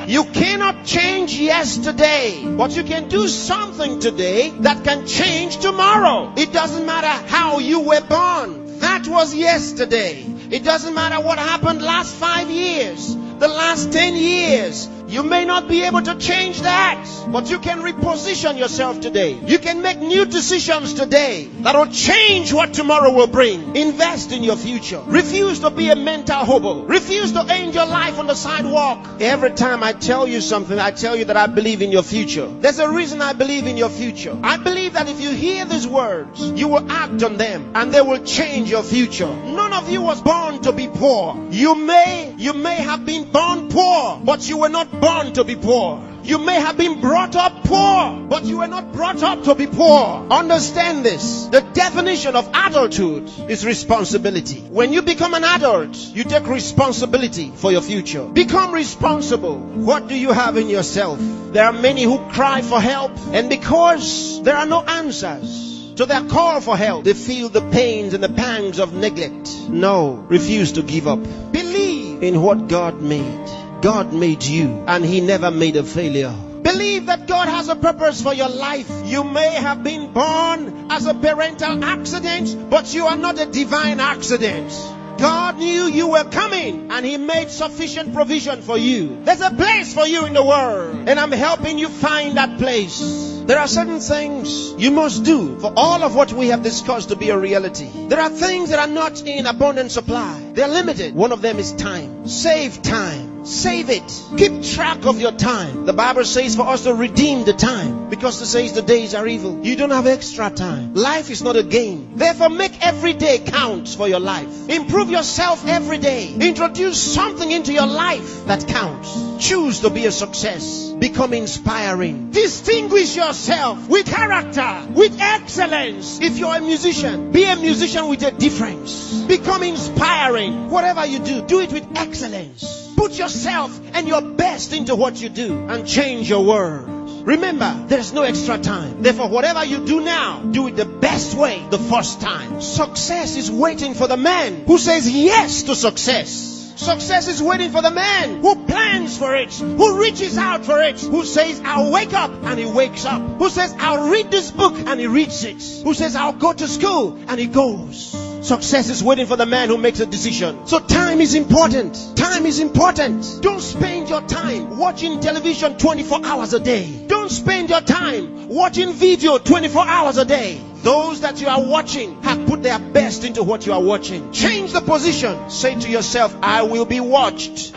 You cannot change yesterday, but you can do something today that can change tomorrow. It doesn't matter how you were born. That was yesterday. It doesn't matter what happened last 5 years, the last 10 years. You may not be able to change that, but you can reposition yourself today. You can make new decisions today that will change what tomorrow will bring. Invest in your future. Refuse to be a mental hobo. Refuse to end your life on the sidewalk. Every time I tell you something, I tell you that I believe in your future. There's a reason I believe in your future. I believe that if you hear these words, you will act on them and they will change your future. None of you was born to be poor. You may have been born poor, but you were not born to be poor. You may have been brought up poor, but you were not brought up to be poor. Understand this. The definition of adulthood is responsibility. When you become an adult, you take responsibility for your future. Become responsible. What do you have in yourself? There are many who cry for help, and because there are no answers to their call for help, they feel the pains and the pangs of neglect. No, refuse to give up. Believe in what God made. God made you, and He never made a failure. Believe that God has a purpose for your life. You may have been born as a parental accident, but you are not a divine accident. God knew you were coming, and He made sufficient provision for you. There's a place for you in the world, and I'm helping you find that place. There are certain things you must do for all of what we have discussed to be a reality. There are things that are not in abundant supply. They're limited. One of them is time. Save time. Save it. Keep track of your time. The Bible says for us to redeem the time, because it says the days are evil. You don't have extra time. Life is not a game. Therefore, make every day count for your life. Improve yourself every day. Introduce something into your life that counts. Choose to be a success. Become inspiring. Distinguish yourself with character, with excellence. If you're a musician, be a musician with a difference. Become inspiring. Whatever you do, do it with excellence. Put yourself and your best into what you do and change your world. Remember, there's no extra time. Therefore, whatever you do now, do it the best way the first time. Success is waiting for the man who says yes to success. Success is waiting for the man who plans for it, who reaches out for it, who says, I'll wake up, and he wakes up. Who says, I'll read this book, and he reads it. Who says, I'll go to school, and he goes. Success is waiting for the man who makes a decision. So time is important. Time is important. Don't spend your time watching television 24 hours a day. Don't spend your time watching video 24 hours a day. Those that you are watching have put their best into what you are watching. Change the position. Say to yourself, I will be watched.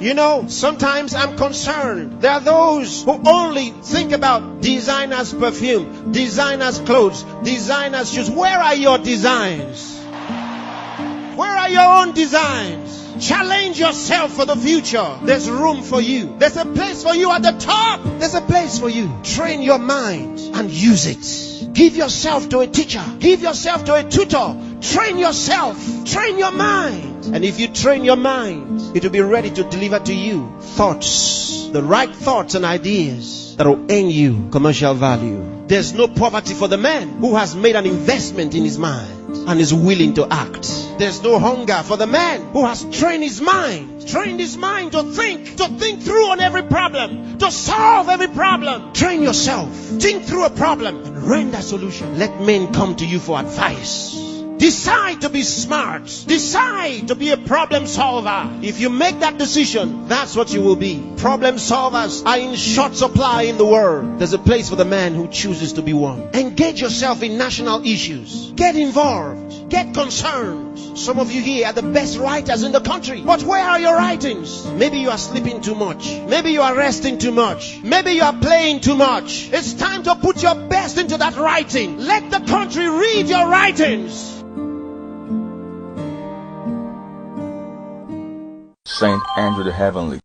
You know, sometimes I'm concerned. There are those who only think about designers' perfume, designers' clothes, designers' shoes. Where are your designs? Where are your own designs? Challenge yourself for the future. There's room for you. There's a place for you at the top. There's a place for you. Train your mind and use it. Give yourself to a teacher. Give yourself to a tutor. Train yourself. Train your mind. And if you train your mind, it will be ready to deliver to you thoughts, the right thoughts and ideas that will earn you commercial value. There's no poverty for the man who has made an investment in his mind and is willing to act. There's no hunger for the man who has trained his mind to think through on every problem, to solve every problem. Train yourself. Think through a problem and render a solution. Let men come to you for advice. Decide to be smart. Decide to be a problem solver. If you make that decision, that's what you will be. Problem solvers are in short supply in the world. There's a place for the man who chooses to be one. Engage yourself in national issues. Get involved. Get concerned. Some of you here are the best writers in the country. But where are your writings? Maybe you are sleeping too much. Maybe you are resting too much. Maybe you are playing too much. It's time to put your best into that writing. Let the country read your writings. Saint Andrew the Heavenly.